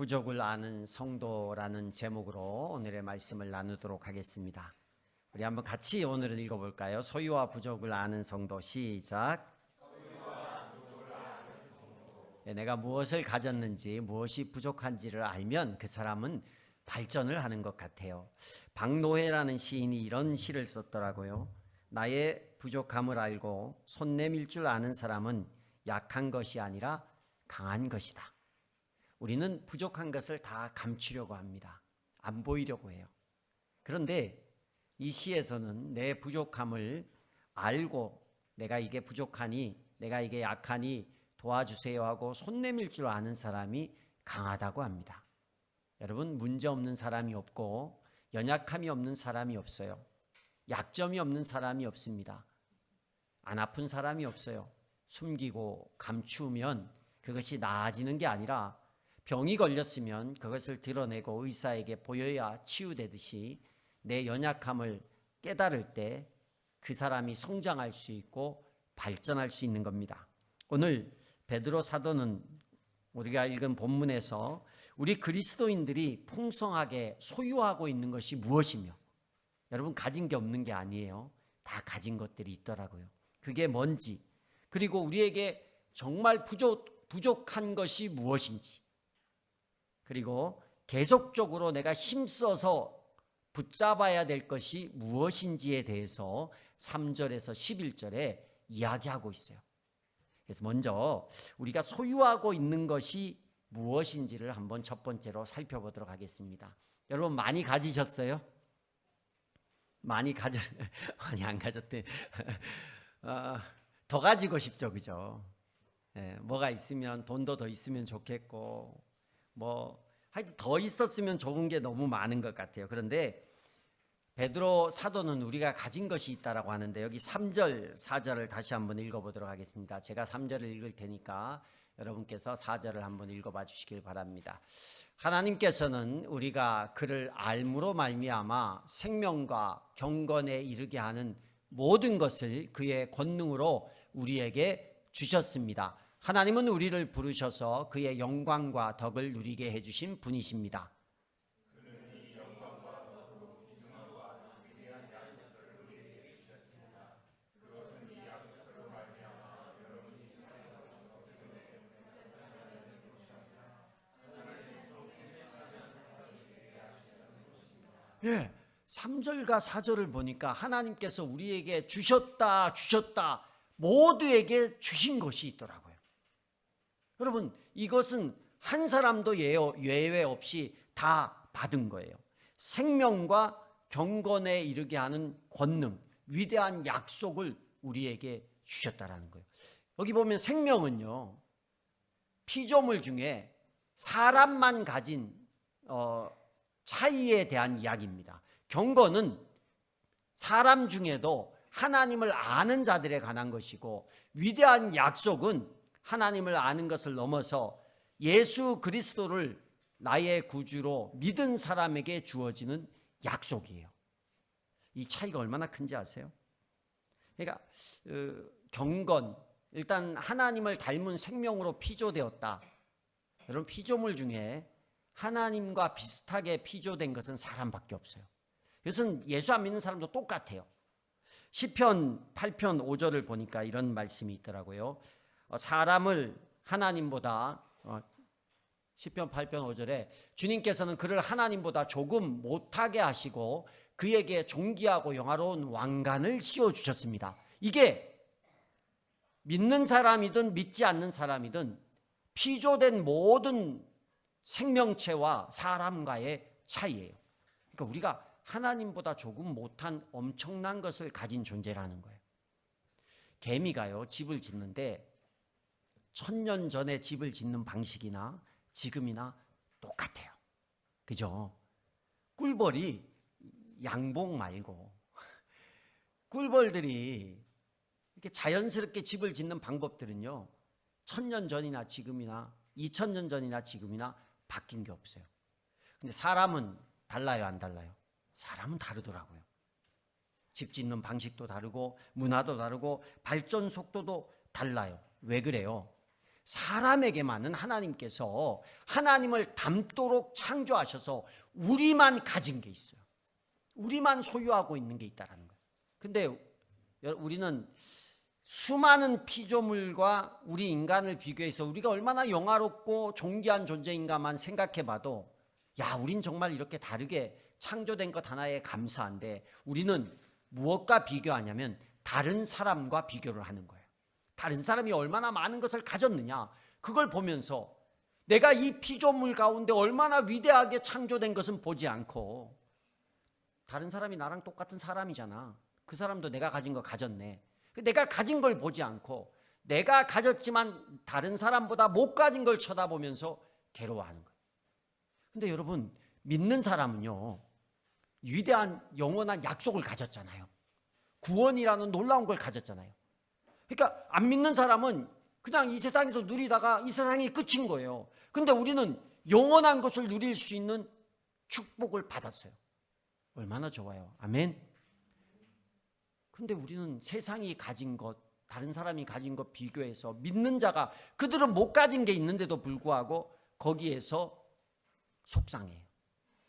부족을 아는 성도라는 제목으로 오늘의 말씀을 나누도록 하겠습니다. 우리 한번 같이 오늘은 읽어볼까요? 소유와 부족을 아는 성도. 시작. 내가 무엇을 가졌는지 무엇이 부족한지를 알면 그 사람은 발전을 하는 것 같아요. 박노해라는 시인이 이런 시를 썼더라고요. 나의 부족함을 알고 손 내밀 줄 아는 사람은 약한 것이 아니라 강한 것이다. 우리는 부족한 것을 다 감추려고 합니다. 안 보이려고 해요. 그런데 이 시에서는 내 부족함을 알고 내가 이게 부족하니, 내가 이게 약하니 도와주세요 하고 손 내밀 줄 아는 사람이 강하다고 합니다. 여러분, 문제 없는 사람이 없고 연약함이 없는 사람이 없어요. 약점이 없는 사람이 없습니다. 안 아픈 사람이 없어요. 숨기고 감추면 그것이 나아지는 게 아니라 병이 걸렸으면 그것을 드러내고 의사에게 보여야 치유되듯이 내 연약함을 깨달을 때 그 사람이 성장할 수 있고 발전할 수 있는 겁니다. 오늘 베드로 사도는 우리가 읽은 본문에서 우리 그리스도인들이 풍성하게 소유하고 있는 것이 무엇이며, 여러분 가진 게 없는 게 아니에요. 다 가진 것들이 있더라고요. 그게 뭔지, 그리고 우리에게 정말 부족한 것이 무엇인지, 그리고 계속적으로 내가 힘써서 붙잡아야 될 것이 무엇인지에 대해서 3절에서 11절에 이야기하고 있어요. 그래서 먼저 우리가 소유하고 있는 것이 무엇인지를 한번 첫 번째로 살펴보도록 하겠습니다. 여러분 많이 가지셨어요? 많이 안 가졌대. 더 가지고 싶죠, 그죠? 뭐가 있으면 돈도 더 있으면 좋겠고, 하여튼 더 있었으면 좋은 게 너무 많은 것 같아요. 그런데 베드로 사도는 우리가 가진 것이 있다라고 하는데, 여기 3절, 4절을 다시 한번 읽어보도록 하겠습니다. 제가 3절을 읽을 테니까 여러분께서 4절을 한번 읽어봐 주시길 바랍니다. 하나님께서는 우리가 그를 알므로 말미암아 생명과 경건에 이르게 하는 모든 것을 그의 권능으로 우리에게 주셨습니다. 하나님은 우리를 부르셔서 그의 영광과 덕을 누리게 해주신 분이십니다. 예, 3절과 4절을 보니까 하나님께서 우리에게 주셨다 모두에게 주신 것이 있더라고요. 여러분, 이것은 한 사람도 예외 없이 다 받은 거예요. 생명과 경건에 이르게 하는 권능, 위대한 약속을 우리에게 주셨다라는 거예요. 여기 보면 생명은요, 피조물 중에 사람만 가진 차이에 대한 이야기입니다. 경건은 사람 중에도 하나님을 아는 자들에 관한 것이고, 위대한 약속은 하나님을 아는 것을 넘어서 예수 그리스도를 나의 구주로 믿은 사람에게 주어지는 약속이에요. 이 차이가 얼마나 큰지 아세요? 그러니까 경건, 일단 하나님을 닮은 생명으로 피조되었다. 여러분, 피조물 중에 하나님과 비슷하게 피조된 것은 사람밖에 없어요. 이것은 예수 안 믿는 사람도 똑같아요. 시편 8편 5절을 보니까 이런 말씀이 있더라고요. 사람을 하나님보다, 시편 8편 5절에 주님께서는 그를 하나님보다 조금 못하게 하시고 그에게 존귀하고 영화로운 왕관을 씌워주셨습니다. 이게 믿는 사람이든 믿지 않는 사람이든 피조된 모든 생명체와 사람과의 차이예요. 그러니까 우리가 하나님보다 조금 못한 엄청난 것을 가진 존재라는 거예요. 개미가요, 집을 짓는데 1000년 전에 집을 짓는 방식이나 지금이나 똑같아요. 그죠? 꿀벌이 양봉 말고 꿀벌들이 이렇게 자연스럽게 집을 짓는 방법들은요, 1000년 전이나 지금이나 2000년 전이나 지금이나 바뀐 게 없어요. 근데 사람은 달라요, 안 달라요? 사람은 다르더라고요. 집 짓는 방식도 다르고 문화도 다르고 발전 속도도 달라요. 왜 그래요? 사람에게만은 하나님께서 하나님을 닮도록 창조하셔서 우리만 가진 게 있어요. 우리만 소유하고 있는 게 있다라는 거예요. 근데 우리는 수많은 피조물과 우리 인간을 비교해서 우리가 얼마나 영화롭고 존귀한 존재인가만 생각해봐도 야, 우린 정말 이렇게 다르게 창조된 것 하나에 감사한데 우리는 무엇과 비교하냐면 다른 사람과 비교를 하는 거예요. 다른 사람이 얼마나 많은 것을 가졌느냐, 그걸 보면서 내가 이 피조물 가운데 얼마나 위대하게 창조된 것은 보지 않고 다른 사람이 나랑 똑같은 사람이잖아. 그 사람도 내가 가진 거 가졌네. 내가 가진 걸 보지 않고 내가 가졌지만 다른 사람보다 못 가진 걸 쳐다보면서 괴로워하는 거예요. 근데 여러분, 믿는 사람은요, 위대한 영원한 약속을 가졌잖아요. 구원이라는 놀라운 걸 가졌잖아요. 그러니까 안 믿는 사람은 그냥 이 세상에서 누리다가 이 세상이 끝인 거예요. 근데 우리는 영원한 것을 누릴 수 있는 축복을 받았어요. 얼마나 좋아요. 아멘. 근데 우리는 세상이 가진 것, 다른 사람이 가진 것 비교해서 믿는 자가 그들은 못 가진 게 있는데도 불구하고 거기에서 속상해요.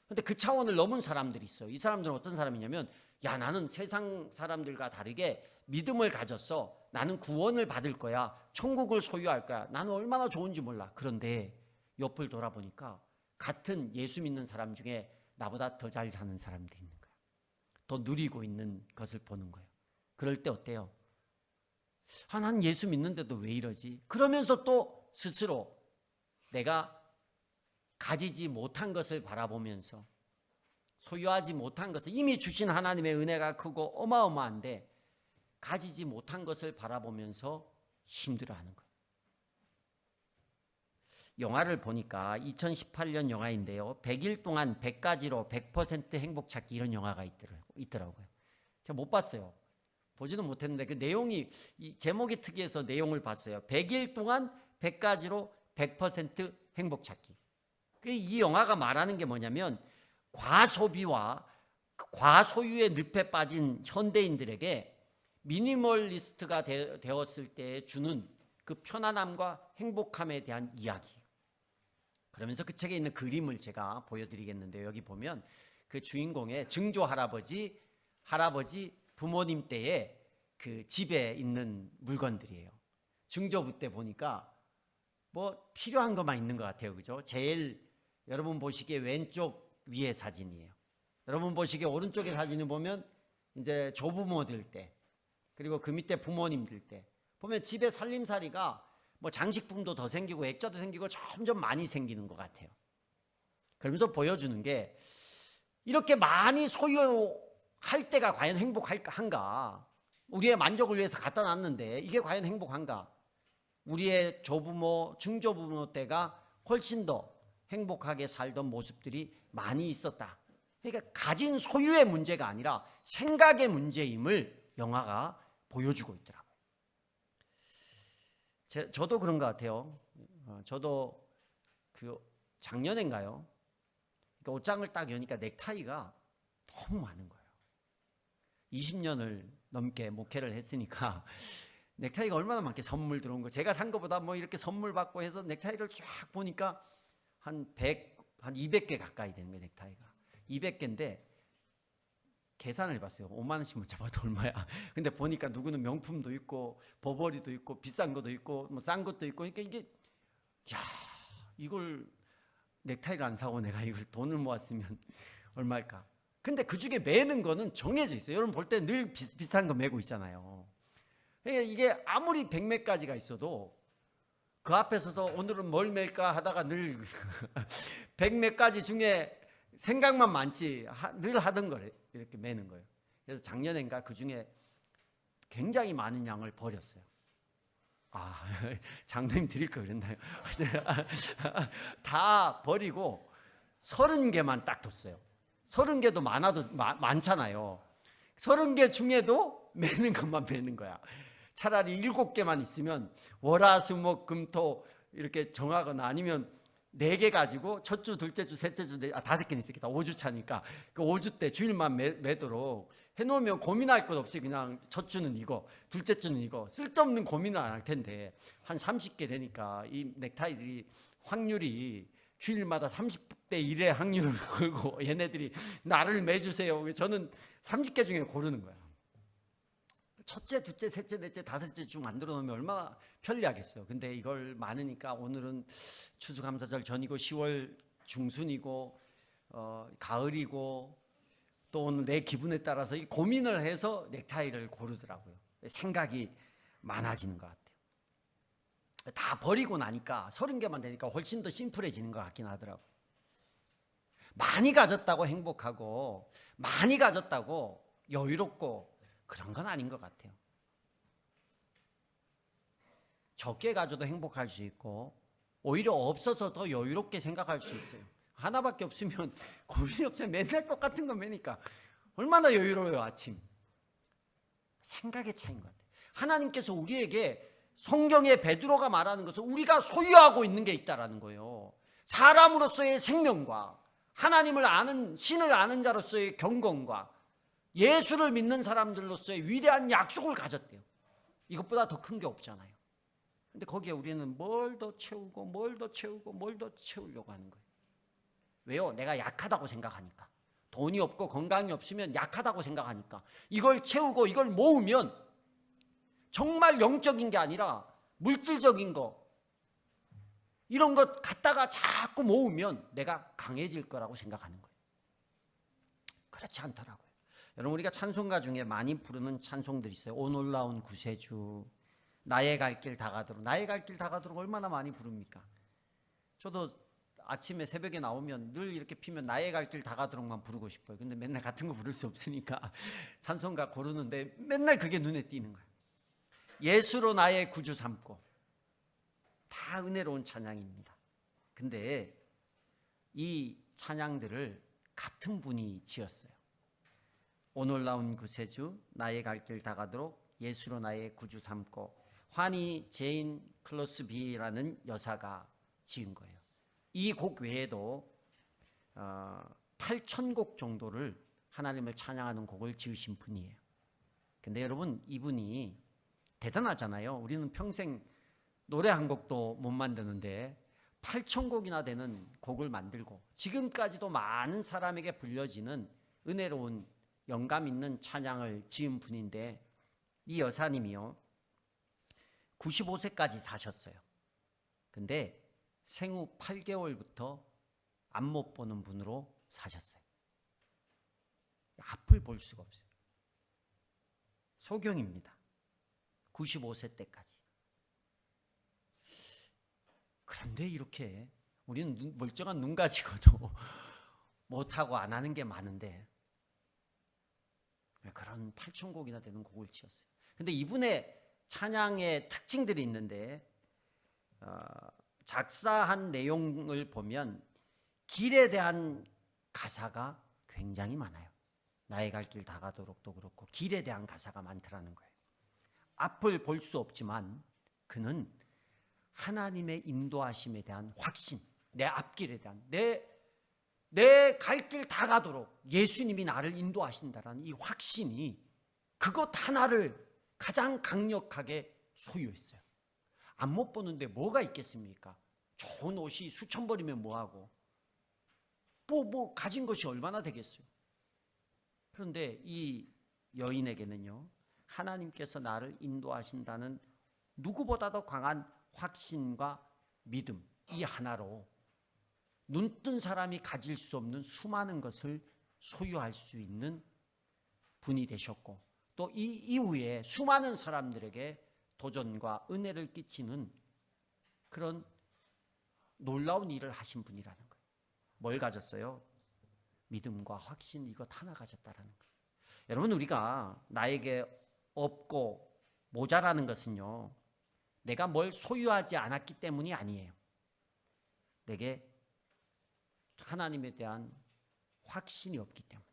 근데 그 차원을 넘은 사람들이 있어요. 이 사람들은 어떤 사람이냐면, 야, 나는 세상 사람들과 다르게 믿음을 가졌어. 나는 구원을 받을 거야. 천국을 소유할 거야. 나는 얼마나 좋은지 몰라. 그런데 옆을 돌아보니까 같은 예수 믿는 사람 중에 나보다 더 잘 사는 사람들이 있는 거야. 더 누리고 있는 것을 보는 거예요. 그럴 때 어때요? 아, 난 예수 믿는데도 왜 이러지? 그러면서 또 스스로 내가 가지지 못한 것을 바라보면서 소유하지 못한 것을, 이미 주신 하나님의 은혜가 크고 어마어마한데 가지지 못한 것을 바라보면서 힘들어하는 거예요. 영화를 보니까 2018년 영화인데요, 100일 동안 100가지로 100% 행복 찾기, 이런 영화가 있더라고요. 제가 못 봤어요. 보지는 못했는데 그 내용이, 이 제목이 특이해서 내용을 봤어요. 100일 동안 100가지로 100% 행복 찾기. 이 영화가 말하는 게 뭐냐면, 과소비와 과소유의 늪에 빠진 현대인들에게 미니멀리스트가 되었을 때 주는 그 편안함과 행복함에 대한 이야기예요. 그러면서 그 책에 있는 그림을 제가 보여드리겠는데요, 여기 보면 그 주인공의 증조 할아버지 부모님 때의 그 집에 있는 물건들이에요. 증조부 때 보니까 뭐 필요한 것만 있는 것 같아요, 그죠? 제일 여러분 보시기에 왼쪽 위에 사진이에요. 여러분 보시기에 오른쪽에 사진을 보면 이제 조부모들 때, 그리고 그 밑에 부모님들 때 보면 집에 살림살이가 뭐 장식품도 더 생기고 액자도 생기고 점점 많이 생기는 것 같아요. 그러면서 보여주는 게, 이렇게 많이 소유할 때가 과연 행복한가? 우리의 만족을 위해서 갖다 놨는데 이게 과연 행복한가? 우리의 조부모, 증조부모 때가 훨씬 더 행복하게 살던 모습들이 많이 있었다. 그러니까 가진 소유의 문제가 아니라 생각의 문제임을 영화가 보여주고 있더라고요. 저도 그런 것 같아요. 저도 그 작년인가요? 그러니까 옷장을 딱 여니까 넥타이가 너무 많은 거예요. 20년을 넘게 목회를 했으니까 넥타이가 얼마나 많게 선물 들어온 거, 제가 산 것보다 뭐 이렇게 선물 받고 해서 넥타이를 쫙 보니까 한 200개 가까이 되는 거예요, 넥타이가. 200개인데 계산을 해봤어요. 5만 원씩만 잡아도 얼마야. 근데 보니까 누구는 명품도 있고 버버리도 있고 비싼 것도 있고 뭐 싼 것도 있고, 그러니까 이게, 야, 이걸 넥타이를 안 사고 내가 이걸 돈을 모았으면 얼마일까. 근데 그 중에 매는 거는 정해져 있어요. 여러분 볼 때 늘 비슷한 거 매고 있잖아요. 그러니까 이게 아무리 100몇 가지가 있어도 그 앞에 서서 오늘은 뭘 맬까 하다가 늘 100몇 가지 중에 생각만 많지 늘 하던 거래. 이렇게 매는 거예요. 그래서 작년엔가 그 중에 굉장히 많은 양을 버렸어요. 아, 장로님 드릴 거 그랬나요? 다 버리고 30개만 딱 뒀어요. 30개도 많잖아요. 30개 중에도 매는 것만 매는 거야. 차라리 7개만 있으면 월화수목금토 이렇게 정하거나 아니면 4개 가지고 첫 주, 둘째 주, 셋째 주, 5개는 있었겠다. 5주 차니까 그 5주 때 주일만 매도록 해놓으면 고민할 것 없이 그냥 첫 주는 이거, 둘째 주는 이거, 쓸데없는 고민을 안 할 텐데 한 30개 되니까 이 넥타이들이 확률이 주일마다 30대 1의 확률을 걸고 얘네들이 나를 매주세요. 저는 30개 중에 고르는 거야. 첫째, 둘째, 셋째, 넷째, 다섯째 주 만들어 놓으면 얼마나 편리하겠어요. 근데 이걸 많으니까 오늘은 추수감사절 전이고 10월 중순이고 가을이고 또 오늘 내 기분에 따라서 이 고민을 해서 넥타이를 고르더라고요. 생각이 많아지는 것 같아요. 다 버리고 나니까 30개만 되니까 훨씬 더 심플해지는 것 같긴 하더라고요. 많이 가졌다고 행복하고 많이 가졌다고 여유롭고 그런 건 아닌 것 같아요. 적게 가져도 행복할 수 있고 오히려 없어서 더 여유롭게 생각할 수 있어요. 하나밖에 없으면 고민이 없잖아요. 맨날 똑같은 거 매니까 얼마나 여유로워요. 아침 생각의 차이인 것 같아요. 하나님께서 우리에게 성경에 베드로가 말하는 것은 우리가 소유하고 있는 게 있다라는 거예요. 사람으로서의 생명과 하나님을 아는, 신을 아는 자로서의 경건과 예수를 믿는 사람들로서의 위대한 약속을 가졌대요. 이것보다 더 큰 게 없잖아요. 근데 거기에 우리는 뭘 더 채우고 뭘 더 채우고 뭘 더 채우려고 하는 거예요. 왜요? 내가 약하다고 생각하니까. 돈이 없고 건강이 없으면 약하다고 생각하니까. 이걸 채우고 이걸 모으면 정말 영적인 게 아니라 물질적인 거, 이런 것 갖다가 자꾸 모으면 내가 강해질 거라고 생각하는 거예요. 그렇지 않더라고요. 여러분, 우리가 찬송가 중에 많이 부르는 찬송들이 있어요. 오 놀라운 구세주, 나의 갈 길 다 가도록. 나의 갈 길 다 가도록 얼마나 많이 부릅니까? 저도 아침에 새벽에 나오면 늘 이렇게 피면 나의 갈 길 다 가도록만 부르고 싶어요. 근데 맨날 같은 거 부를 수 없으니까 찬송가 고르는데 맨날 그게 눈에 띄는 거예요. 예수로 나의 구주 삼고. 다 은혜로운 찬양입니다. 근데 이 찬양들을 같은 분이 지었어요. 오 놀라운 구세주, 나의 갈 길 다 가도록, 예수로 나의 구주 삼고. 환희 제인 클로스비라는 여사가 지은 거예요. 이 곡 외에도 8,000곡 정도를 하나님을 찬양하는 곡을 지으신 분이에요. 근데 여러분, 이분이 대단하잖아요. 우리는 평생 노래 한 곡도 못 만드는데 8,000곡이나 되는 곡을 만들고 지금까지도 많은 사람에게 불려지는 은혜로운 영감 있는 찬양을 지은 분인데, 이 여사님이요 95세까지 사셨어요. 근데 생후 8개월부터 앞 못 보는 분으로 사셨어요. 앞을 볼 수가 없어요. 소경입니다. 95세 때까지. 그런데 이렇게 우리는 멀쩡한 눈 가지고도 못하고 안 하는 게 많은데 그런 8,000곡이나 되는 곡을 지었어요. 근데 이분의 찬양의 특징들이 있는데 작사한 내용을 보면 길에 대한 가사가 굉장히 많아요. 나의 갈 길 다 가도록도 그렇고 길에 대한 가사가 많더라는 거예요. 앞을 볼 수 없지만 그는 하나님의 인도하심에 대한 확신, 내 앞길에 대한 내 갈 길 다 가도록 예수님이 나를 인도하신다라는 이 확신이 그것 하나를 가장 강력하게 소유했어요. 안 못 보는데 뭐가 있겠습니까? 좋은 옷이 수천 벌이면 뭐하고 뭐 가진 것이 얼마나 되겠어요. 그런데 이 여인에게는요 하나님께서 나를 인도하신다는 누구보다 더 강한 확신과 믿음, 이 하나로 눈뜬 사람이 가질 수 없는 수많은 것을 소유할 수 있는 분이 되셨고, 또 이 이후에 수많은 사람들에게 도전과 은혜를 끼치는 그런 놀라운 일을 하신 분이라는 거예요. 뭘 가졌어요? 믿음과 확신, 이것 하나 가졌다라는 거예요. 여러분, 우리가 나에게 없고 모자라는 것은요 내가 뭘 소유하지 않았기 때문이 아니에요. 내게 하나님에 대한 확신이 없기 때문에,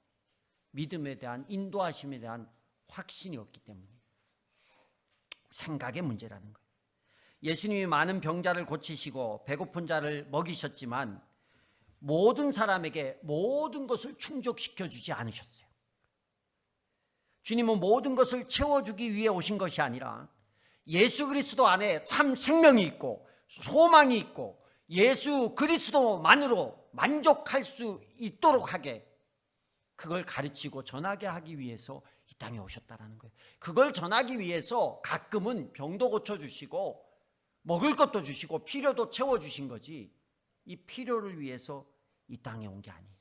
믿음에 대한 인도하심에 대한 확신이 없기 때문에 생각의 문제라는 거예요. 예수님이 많은 병자를 고치시고 배고픈 자를 먹이셨지만 모든 사람에게 모든 것을 충족시켜 주지 않으셨어요. 주님은 모든 것을 채워주기 위해 오신 것이 아니라 예수 그리스도 안에 참 생명이 있고 소망이 있고 예수 그리스도만으로 만족할 수 있도록 하게, 그걸 가르치고 전하게 하기 위해서 이 땅에 오셨다는 거예요. 그걸 전하기 위해서 가끔은 병도 고쳐주시고 먹을 것도 주시고 필요도 채워주신 거지, 이 필요를 위해서 이 땅에 온 게 아니에요.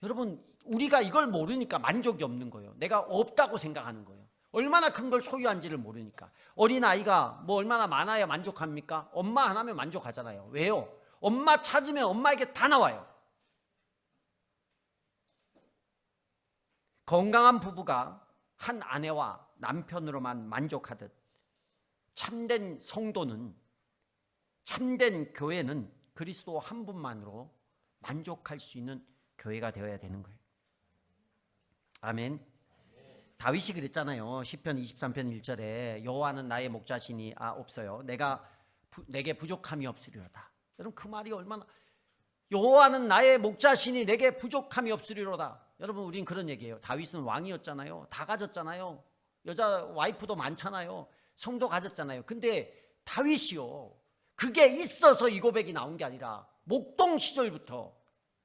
여러분, 우리가 이걸 모르니까 만족이 없는 거예요. 내가 없다고 생각하는 거예요. 얼마나 큰 걸 소유한지를 모르니까. 어린아이가 뭐 얼마나 많아야 만족합니까? 엄마 하나면 만족하잖아요. 왜요? 엄마 찾으면 엄마에게 다 나와요. 건강한 부부가 한 아내와 남편으로만 만족하듯 참된 성도는, 참된 교회는 그리스도 한 분만으로 만족할 수 있는 교회가 되어야 되는 거예요. 아멘. 다윗이 그랬잖아요. 시편 23편 1절에 여호와는 나의 목자시니 없어요. 내게 부족함이 없으리로다. 여러분, 그 말이 얼마나, 여호와는 나의 목자시니 내게 부족함이 없으리로다. 여러분, 우린 그런 얘기예요. 다윗은 왕이었잖아요. 다 가졌잖아요. 여자 와이프도 많잖아요. 성도 가졌잖아요. 근데 다윗이요, 그게 있어서 이 고백이 나온 게 아니라 목동 시절부터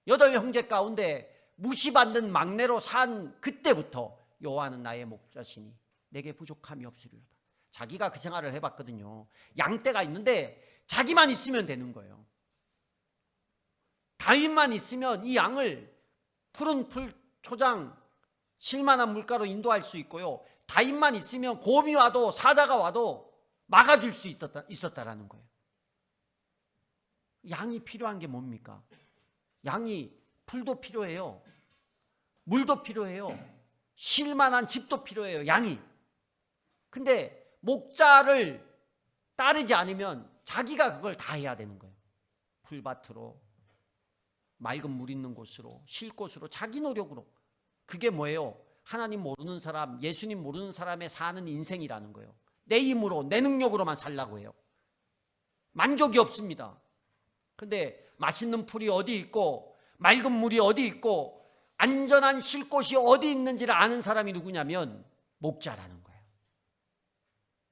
8형제 가운데 무시받는 막내로 산 그때부터 여호와는 나의 목자시니 내게 부족함이 없으리로다. 자기가 그 생활을 해봤거든요. 양떼가 있는데 자기만 있으면 되는 거예요. 다윗만 있으면 이 양을 푸른 풀 초장 실만한 물가로 인도할 수 있고요. 다윗만 있으면 곰이 와도 사자가 와도 막아줄 수 있었다라는 거예요. 양이 필요한 게 뭡니까? 양이 풀도 필요해요. 물도 필요해요. 쉴만한 집도 필요해요. 양이. 근데 목자를 따르지 않으면 자기가 그걸 다 해야 되는 거예요. 풀밭으로, 맑은 물 있는 곳으로, 쉴 곳으로, 자기 노력으로. 그게 뭐예요? 하나님 모르는 사람, 예수님 모르는 사람의 사는 인생이라는 거예요. 내 힘으로, 내 능력으로만 살라고 해요. 만족이 없습니다. 근데 맛있는 풀이 어디 있고 맑은 물이 어디 있고 안전한 쉴 곳이 어디 있는지를 아는 사람이 누구냐면 목자라는 거예요.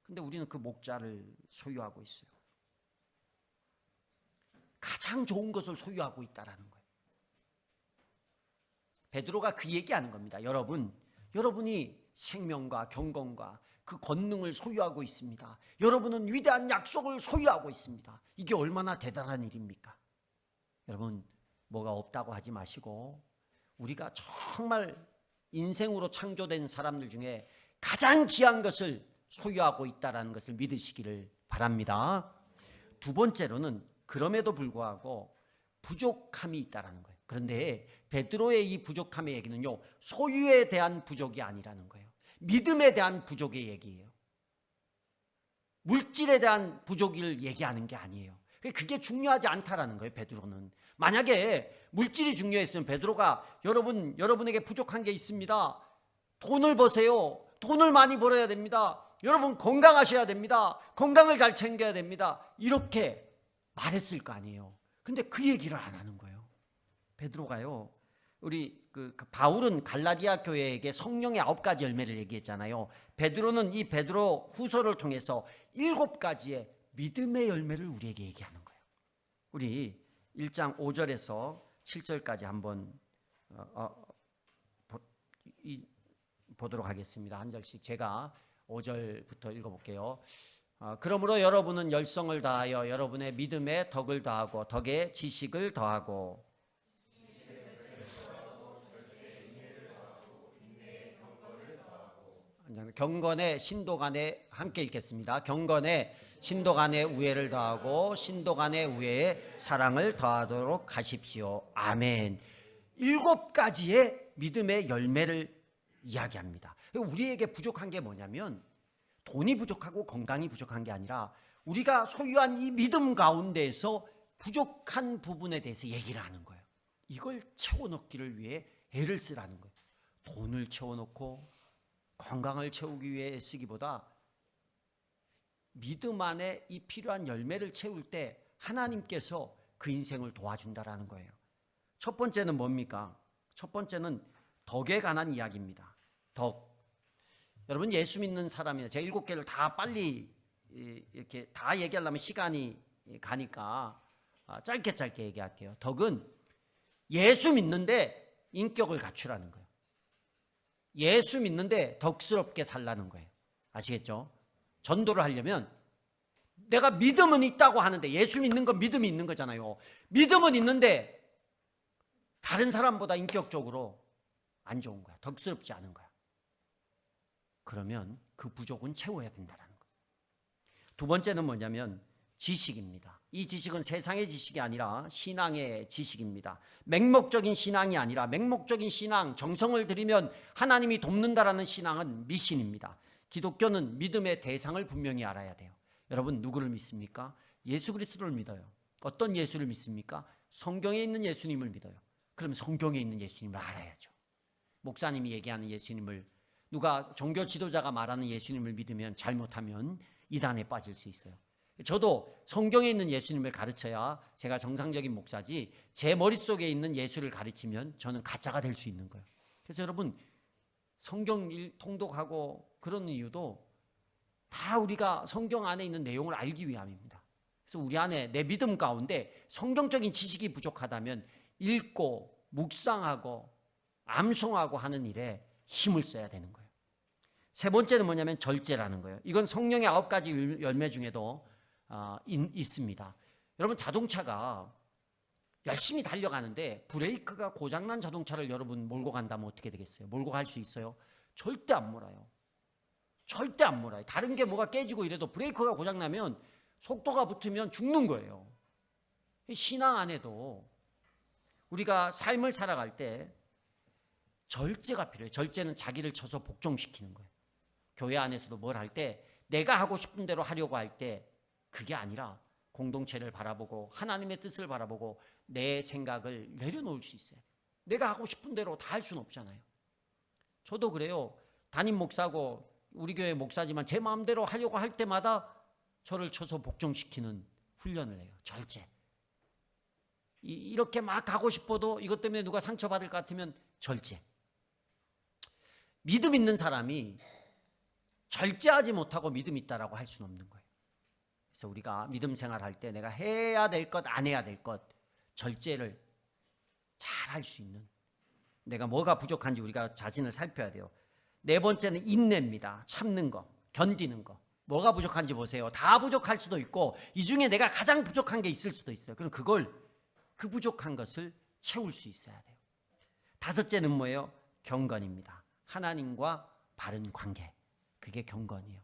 근데 우리는 그 목자를 소유하고 있어요. 가장 좋은 것을 소유하고 있다라는 거예요. 베드로가 그 얘기하는 겁니다. 여러분이 생명과 경건과 그 권능을 소유하고 있습니다. 여러분은 위대한 약속을 소유하고 있습니다. 이게 얼마나 대단한 일입니까? 여러분, 뭐가 없다고 하지 마시고 우리가 정말 인생으로 창조된 사람들 중에 가장 귀한 것을 소유하고 있다는 것을 믿으시기를 바랍니다. 두 번째로는 그럼에도 불구하고 부족함이 있다는 거예요. 그런데 베드로의 이 부족함의 얘기는요, 소유에 대한 부족이 아니라는 거예요. 믿음에 대한 부족의 얘기예요. 물질에 대한 부족을 얘기하는 게 아니에요. 그게 중요하지 않다라는 거예요. 베드로는 만약에 물질이 중요했으면 베드로가 여러분에게 부족한 게 있습니다. 돈을 버세요. 돈을 많이 벌어야 됩니다. 여러분 건강하셔야 됩니다. 건강을 잘 챙겨야 됩니다. 이렇게 말했을 거 아니에요. 근데 그 얘기를 안 하는 거예요. 베드로가요. 우리 바울은 갈라디아 교회에게 성령의 9가지 열매를 얘기했잖아요. 베드로는 이 베드로 후서를 통해서 7가지의 믿음의 열매를 우리에게 얘기하는 거예요. 우리 1장 5절에서 7절까지 한번 보도록 하겠습니다. 한 절씩 제가 5절부터 읽어볼게요. 그러므로 여러분은 열성을 다하여 여러분의 믿음에 덕을 더하고 덕에 지식을 더하고 경건에 신도간에 함께 읽겠습니다. 경건에 신도간에 우애를 더하고 신도간에 우애에 사랑을 더하도록 하십시오. 아멘. 7가지의 믿음의 열매를 이야기합니다. 우리에게 부족한 게 뭐냐면 돈이 부족하고 건강이 부족한 게 아니라 우리가 소유한 이 믿음 가운데에서 부족한 부분에 대해서 얘기를 하는 거예요. 이걸 채워넣기를 위해 애를 쓰라는 거예요. 돈을 채워놓고 건강을 채우기 위해 애쓰기보다 믿음 안에 이 필요한 열매를 채울 때 하나님께서 그 인생을 도와준다라는 거예요. 첫 번째는 뭡니까? 첫 번째는 덕에 관한 이야기입니다. 덕. 여러분 예수 믿는 사람이나 제 7개를 다 빨리 이렇게 다 얘기하려면 시간이 가니까 짧게 얘기할게요. 덕은 예수 믿는데 인격을 갖추라는 거예요. 예수 믿는데 덕스럽게 살라는 거예요. 아시겠죠? 전도를 하려면 내가 믿음은 있다고 하는데, 예수 믿는 건 믿음이 있는 거잖아요. 믿음은 있는데 다른 사람보다 인격적으로 안 좋은 거야. 덕스럽지 않은 거야. 그러면 그 부족은 채워야 된다는 거예요. 두 번째는 뭐냐면 지식입니다. 이 지식은 세상의 지식이 아니라 신앙의 지식입니다. 맹목적인 신앙이 아니라, 맹목적인 신앙, 정성을 들이면 하나님이 돕는다라는 신앙은 미신입니다. 기독교는 믿음의 대상을 분명히 알아야 돼요. 여러분 누구를 믿습니까? 예수 그리스도를 믿어요. 어떤 예수를 믿습니까? 성경에 있는 예수님을 믿어요. 그럼 성경에 있는 예수님을 알아야죠. 목사님이 얘기하는 예수님을, 누가 종교 지도자가 말하는 예수님을 믿으면 잘못하면 이단에 빠질 수 있어요. 저도 성경에 있는 예수님을 가르쳐야 제가 정상적인 목사지, 제 머릿속에 있는 예수를 가르치면 저는 가짜가 될 수 있는 거예요. 그래서 여러분 성경 통독하고 그런 이유도 다 우리가 성경 안에 있는 내용을 알기 위함입니다. 그래서 우리 안에 내 믿음 가운데 성경적인 지식이 부족하다면 읽고 묵상하고 암송하고 하는 일에 힘을 써야 되는 거예요. 세 번째는 뭐냐면 절제라는 거예요. 이건 성령의 9가지 열매 중에도 있습니다. 여러분 자동차가 열심히 달려가는데 브레이크가 고장난 자동차를 여러분 몰고 간다면 어떻게 되겠어요? 몰고 갈 수 있어요? 절대 안 몰아요. 절대 안 몰아요. 다른 게 뭐가 깨지고 이래도 브레이크가 고장나면, 속도가 붙으면 죽는 거예요. 신앙 안에도 우리가 삶을 살아갈 때 절제가 필요해요. 절제는 자기를 쳐서 복종시키는 거예요. 교회 안에서도 뭘 할 때 내가 하고 싶은 대로 하려고 할 때 그게 아니라 공동체를 바라보고 하나님의 뜻을 바라보고 내 생각을 내려놓을 수 있어요. 내가 하고 싶은 대로 다 할 수는 없잖아요. 저도 그래요. 담임 목사고 우리 교회 목사지만 제 마음대로 하려고 할 때마다 저를 쳐서 복종시키는 훈련을 해요. 절제. 이렇게 막 가고 싶어도 이것 때문에 누가 상처받을 것 같으면 절제. 믿음 있는 사람이 절제하지 못하고 믿음 있다라고 할 수는 없는 거예요. 그래서 우리가 믿음 생활할 때 내가 해야 될 것, 안 해야 될 것, 절제를 잘 할 수 있는, 내가 뭐가 부족한지 우리가 자신을 살펴야 돼요. 네 번째는 인내입니다. 참는 거, 견디는 거. 뭐가 부족한지 보세요. 다 부족할 수도 있고 이 중에 내가 가장 부족한 게 있을 수도 있어요. 그럼 그 부족한 것을 채울 수 있어야 돼요. 다섯째는 뭐예요? 경건입니다. 하나님과 바른 관계. 그게 경건이에요.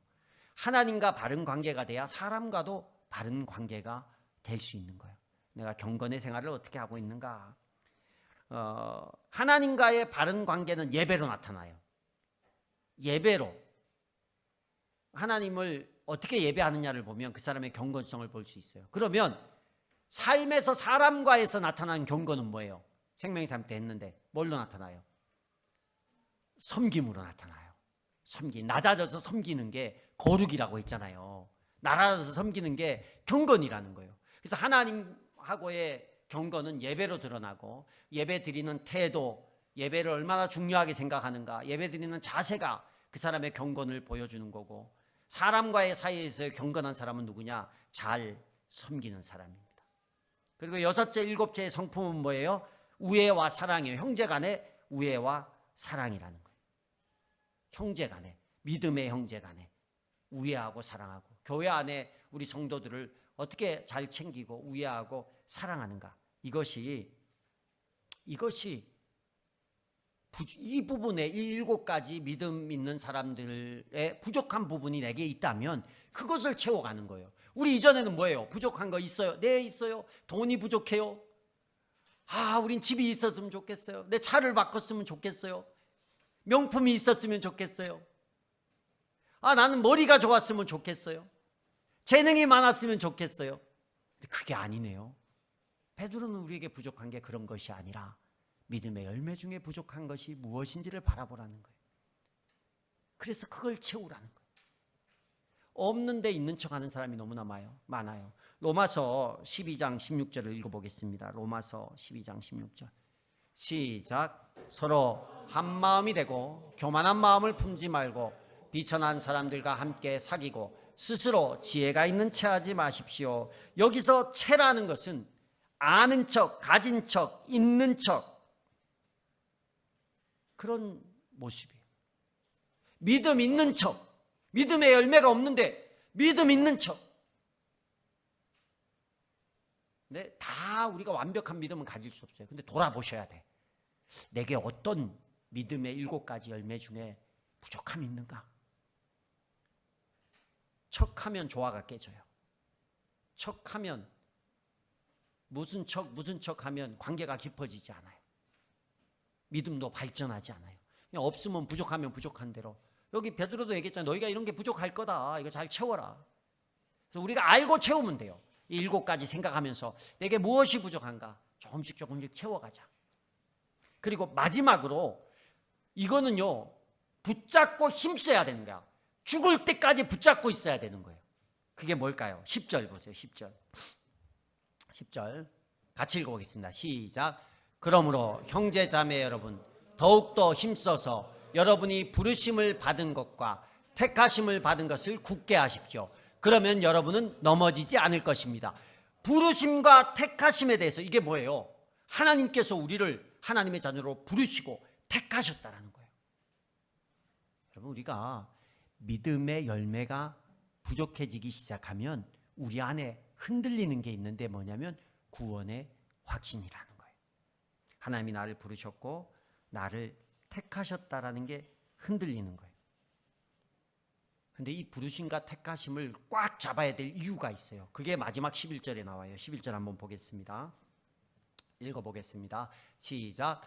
하나님과 바른 관계가 돼야 사람과도 바른 관계가 될 수 있는 거예요. 내가 경건의 생활을 어떻게 하고 있는가? 하나님과의 바른 관계는 예배로 나타나요. 예배로. 하나님을 어떻게 예배하느냐를 보면 그 사람의 경건성을 볼 수 있어요. 그러면 삶에서 사람과에서 나타나는 경건은 뭐예요? 생명의 삶 때 했는데 뭘로 나타나요? 섬김으로 나타나요. 낮아져서 섬기는 게 거룩이라고 했잖아요. 낮아져서 섬기는 게 경건이라는 거예요. 그래서 하나님하고의 경건은 예배로 드러나고, 예배 드리는 태도, 예배를 얼마나 중요하게 생각하는가, 예배 드리는 자세가 그 사람의 경건을 보여주는 거고, 사람과의 사이에서의 경건한 사람은 누구냐? 잘 섬기는 사람입니다. 그리고 여섯째, 일곱째의 성품은 뭐예요? 우애와 사랑이에요. 형제간의 우애와 사랑이라는 거예요. 형제간에, 믿음의 형제간에 우애하고 사랑하고, 교회 안에 우리 성도들을 어떻게 잘 챙기고 우애하고 사랑하는가. 이것이 이 부분에, 이 7가지 믿음 있는 사람들의 부족한 부분이 내게 있다면 그것을 채워가는 거예요. 우리 이전에는 뭐예요? 부족한 거 있어요? 네, 있어요. 돈이 부족해요. 우린 집이 있었으면 좋겠어요. 내 차를 바꿨으면 좋겠어요. 명품이 있었으면 좋겠어요. 나는 머리가 좋았으면 좋겠어요. 재능이 많았으면 좋겠어요. 근데 그게 아니네요. 베드로는 우리에게 부족한 게 그런 것이 아니라 믿음의 열매 중에 부족한 것이 무엇인지를 바라보라는 거예요. 그래서 그걸 채우라는 거예요. 없는데 있는 척하는 사람이 너무나 많아요. 로마서 12장 16절을 읽어보겠습니다. 로마서 12장 16절 시작. 서로 한 마음이 되고 교만한 마음을 품지 말고 비천한 사람들과 함께 사귀고 스스로 지혜가 있는 체 하지 마십시오. 여기서 체라는 것은 아는 척, 가진 척, 있는 척, 그런 모습이에요. 믿음 있는 척, 믿음의 열매가 없는데 믿음 있는 척. 근데 다 우리가 완벽한 믿음은 가질 수 없어요. 근데 돌아보셔야 돼. 내게 어떤 믿음의 7가지 열매 중에 부족함이 있는가? 척하면 조화가 깨져요. 척하면 무슨 척하면 관계가 깊어지지 않아요. 믿음도 발전하지 않아요. 그냥 없으면 부족하면 부족한 대로. 여기 베드로도 얘기했잖아요. 너희가 이런 게 부족할 거다. 이거 잘 채워라. 그래서 우리가 알고 채우면 돼요. 이 7가지 생각하면서 내게 무엇이 부족한가 조금씩 채워가자. 그리고 마지막으로 이거는요, 붙잡고 힘써야 되는 거야. 죽을 때까지 붙잡고 있어야 되는 거예요. 그게 뭘까요? 10절 보세요. 10절 같이 읽어보겠습니다. 시작. 그러므로 형제 자매 여러분, 더욱더 힘써서 여러분이 부르심을 받은 것과 택하심을 받은 것을 굳게 하십시오. 그러면 여러분은 넘어지지 않을 것입니다. 부르심과 택하심에 대해서 이게 뭐예요? 하나님께서 우리를 하나님의 자녀로 부르시고 택하셨다라는 거예요. 여러분, 우리가 믿음의 열매가 부족해지기 시작하면 우리 안에 흔들리는 게 있는데 뭐냐면 구원의 확신이라는 거예요. 하나님이 나를 부르셨고 나를 택하셨다라는 게 흔들리는 거예요. 근데 이 부르심과 택하심을 꽉 잡아야 될 이유가 있어요. 그게 마지막 11절에 나와요. 11절 한번 보겠습니다. 읽어보겠습니다. 시작.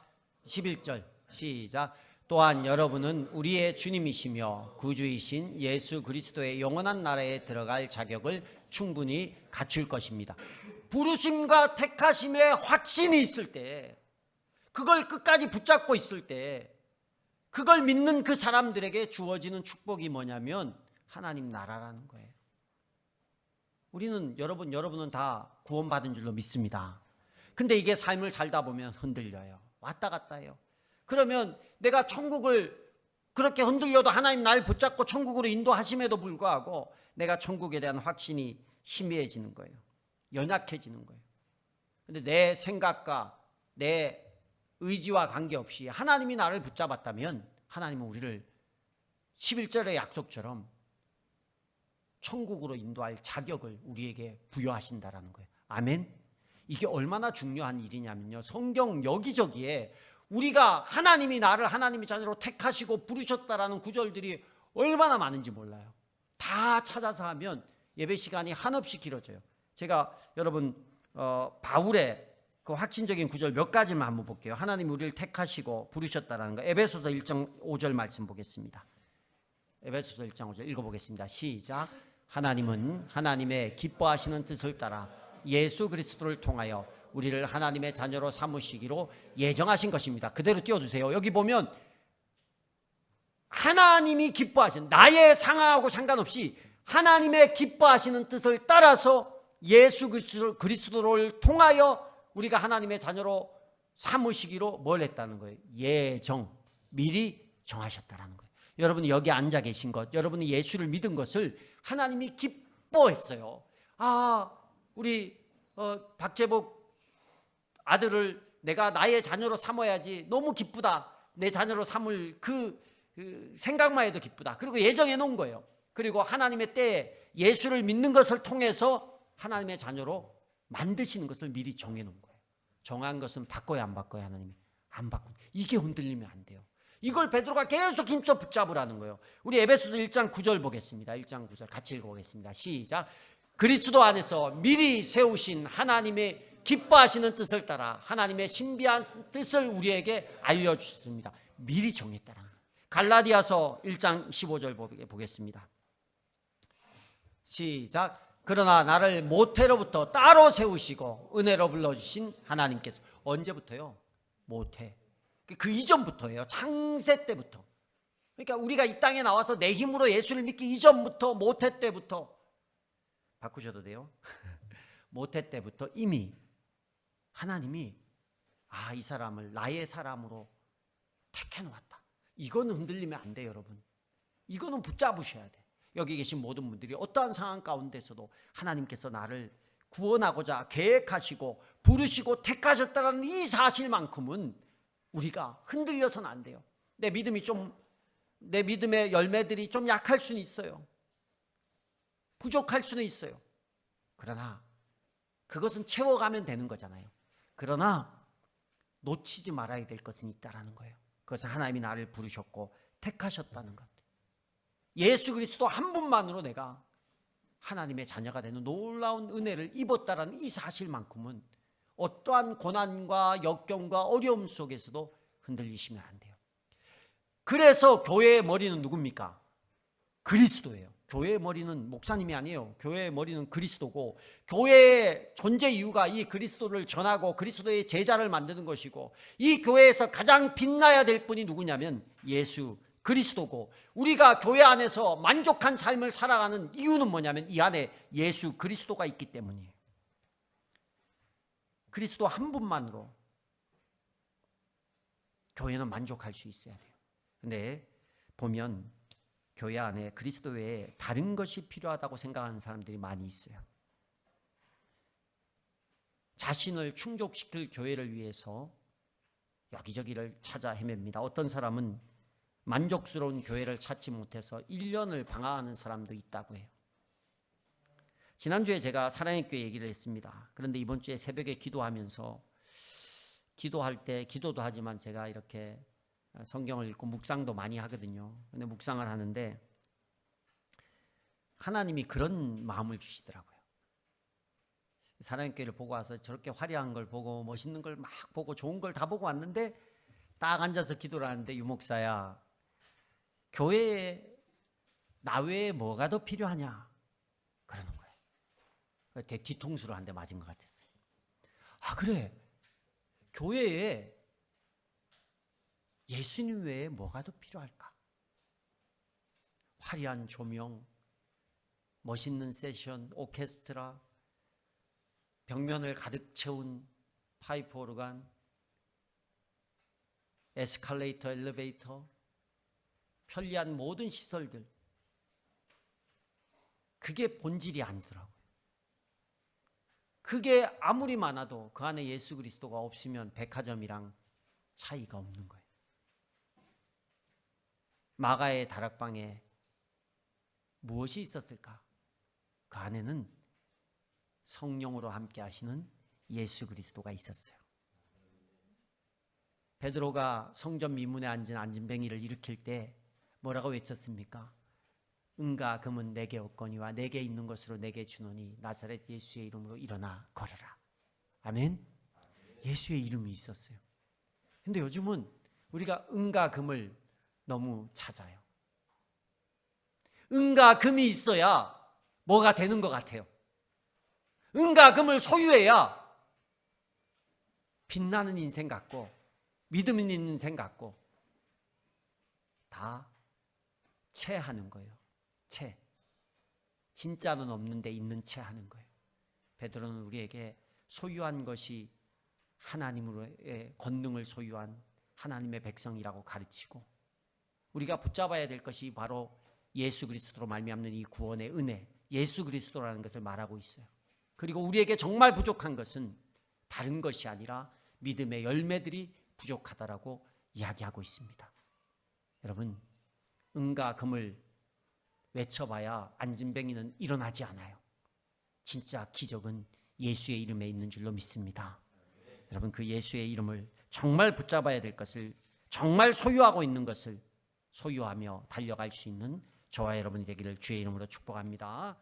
11절 시작. 또한 여러분은 우리의 주님이시며 구주이신 예수 그리스도의 영원한 나라에 들어갈 자격을 충분히 갖출 것입니다. 부르심과 택하심의 확신이 있을 때, 그걸 끝까지 붙잡고 있을 때, 그걸 믿는 그 사람들에게 주어지는 축복이 뭐냐면 하나님 나라라는 거예요. 우리는 여러분은 다 구원받은 줄로 믿습니다. 근데 이게 삶을 살다 보면 흔들려요. 왔다 갔다 해요. 그러면 내가 천국을 그렇게 흔들려도 하나님 날 붙잡고 천국으로 인도하심에도 불구하고 내가 천국에 대한 확신이 희미해지는 거예요. 연약해지는 거예요. 근데 내 생각과 내 의지와 관계없이 하나님이 나를 붙잡았다면 하나님은 우리를 11절의 약속처럼 천국으로 인도할 자격을 우리에게 부여하신다라는 거예요. 아멘. 이게 얼마나 중요한 일이냐면요, 성경 여기저기에 우리가 하나님이 나를 하나님의 자녀로 택하시고 부르셨다라는 구절들이 얼마나 많은지 몰라요. 다 찾아서 하면 예배 시간이 한없이 길어져요. 제가 여러분 바울의 그 확신적인 구절 몇 가지만 한번 볼게요. 하나님 우리를 택하시고 부르셨다라는 거. 에베소서 1장 5절 말씀 보겠습니다. 에베소서 1장 5절 읽어보겠습니다. 시작. 하나님은 하나님의 기뻐하시는 뜻을 따라 예수 그리스도를 통하여 우리를 하나님의 자녀로 삼으시기로 예정하신 것입니다. 그대로 띄워주세요. 여기 보면 하나님이 기뻐하신, 나의 상황하고 상관없이 하나님의 기뻐하시는 뜻을 따라서 예수 그리스도를 통하여 우리가 하나님의 자녀로 삼으시기로 뭘 했다는 거예요? 예정, 미리 정하셨다는 거예요. 여러분이 여기 앉아 계신 것, 여러분이 예수를 믿은 것을 하나님이 기뻐했어요. 우리 박재복 아들을 내가 나의 자녀로 삼아야지, 너무 기쁘다. 내 자녀로 삼을 그 생각만 해도 기쁘다. 그리고 예정해 놓은 거예요. 그리고 하나님의 때에 예수를 믿는 것을 통해서 하나님의 자녀로 만드시는 것을 미리 정해 놓은 거예요. 정한 것은 바꿔야 안 바꿔야 하나님이 안 바꿔. 이게 흔들리면 안 돼요. 이걸 베드로가 계속 힘써 붙잡으라는 거예요. 우리 에베소서 1장 9절 보겠습니다. 1장 9절 같이 읽어보겠습니다. 시작. 그리스도 안에서 미리 세우신 하나님의 기뻐하시는 뜻을 따라 하나님의 신비한 뜻을 우리에게 알려주셨습니다. 미리 정했다라는 거예요. 갈라디아서 1장 15절 보겠습니다. 시작. 그러나 나를 모태로부터 따로 세우시고 은혜로 불러주신 하나님께서, 언제부터요? 모태. 그 이전부터예요. 창세 때부터. 그러니까 우리가 이 땅에 나와서 내 힘으로 예수를 믿기 이전부터, 모태 때부터, 바꾸셔도 돼요. 모태 때부터 이미 하나님이 이 사람을 나의 사람으로 택해 놓았다. 이거는 흔들리면 안 돼요, 여러분. 이거는 붙잡으셔야 돼. 여기 계신 모든 분들이 어떠한 상황 가운데서도 하나님께서 나를 구원하고자 계획하시고 부르시고 택하셨다는 이 사실만큼은 우리가 흔들려서는 안 돼요. 내 믿음의 열매들이 좀 약할 수는 있어요. 부족할 수는 있어요. 그러나 그것은 채워가면 되는 거잖아요. 그러나 놓치지 말아야 될 것은 있다라는 거예요. 그것은 하나님이 나를 부르셨고 택하셨다는 것. 예수 그리스도 한 분만으로 내가 하나님의 자녀가 되는 놀라운 은혜를 입었다라는 이 사실만큼은 어떠한 고난과 역경과 어려움 속에서도 흔들리시면 안 돼요. 그래서 교회의 머리는 누굽니까? 그리스도예요. 교회의 머리는 목사님이 아니에요. 교회의 머리는 그리스도고, 교회의 존재 이유가 이 그리스도를 전하고 그리스도의 제자를 만드는 것이고, 이 교회에서 가장 빛나야 될 분이 누구냐면 예수 그리스도고, 우리가 교회 안에서 만족한 삶을 살아가는 이유는 뭐냐면 이 안에 예수 그리스도가 있기 때문이에요. 그리스도 한 분만으로 교회는 만족할 수 있어야 돼요. 근데 보면 교회 안에 그리스도 외에 다른 것이 필요하다고 생각하는 사람들이 많이 있어요. 자신을 충족시킬 교회를 위해서 여기저기를 찾아 헤맵니다. 어떤 사람은 만족스러운 교회를 찾지 못해서 1년을 방황하는 사람도 있다고 해요. 지난주에 제가 사랑의 교회 얘기를 했습니다. 그런데 이번 주에 새벽에 기도하면서, 기도할 때 기도도 하지만 제가 이렇게 성경을 읽고 묵상도 많이 하거든요. 근데 묵상을 하는데 하나님이 그런 마음을 주시더라고요. 사랑의 교회를 보고 와서 저렇게 화려한 걸 보고 멋있는 걸 막 보고 좋은 걸 다 보고 왔는데 딱 앉아서 기도를 하는데, 유목사야, 교회에 나 외에 뭐가 더 필요하냐 그러는 거예요. 뒤통수로 한 대 맞은 것 같았어요. 그래, 교회에 예수님 외에 뭐가 더 필요할까? 화려한 조명, 멋있는 세션, 오케스트라, 벽면을 가득 채운 파이프 오르간, 에스컬레이터, 엘리베이터, 편리한 모든 시설들, 그게 본질이 아니더라고요. 그게 아무리 많아도 그 안에 예수 그리스도가 없으면 백화점이랑 차이가 없는 거예요. 마가의 다락방에 무엇이 있었을까? 그 안에는 성령으로 함께 하시는 예수 그리스도가 있었어요. 베드로가 성전 미문에 앉은 안진뱅이를 일으킬 때 뭐라고 외쳤습니까? 은과 금은 내게 없거니와 내게 있는 것으로 내게 주노니 나사렛 예수의 이름으로 일어나 걸어라. 아멘. 예수의 이름이 있었어요. 근데 요즘은 우리가 은과 금을 너무 찾아요. 은과 금이 있어야 뭐가 되는 것 같아요. 은과 금을 소유해야 빛나는 인생 같고 믿음 있는 인생 같고 다 채하는 거예요. 채. 진짜는 없는데 있는 채 하는 거예요. 베드로는 우리에게 소유한 것이 하나님으로의 권능을 소유한 하나님의 백성이라고 가르치고, 우리가 붙잡아야 될 것이 바로 예수 그리스도로 말미암는 이 구원의 은혜, 예수 그리스도라는 것을 말하고 있어요. 그리고 우리에게 정말 부족한 것은 다른 것이 아니라 믿음의 열매들이 부족하다라고 이야기하고 있습니다. 여러분, 은과 금을 외쳐봐야 안진뱅이는 일어나지 않아요. 진짜 기적은 예수의 이름에 있는 줄로 믿습니다. 여러분, 그 예수의 이름을 정말 붙잡아야 될 것을, 정말 소유하고 있는 것을 소유하며 달려갈 수 있는 저와 여러분이 되기를 주의 이름으로 축복합니다.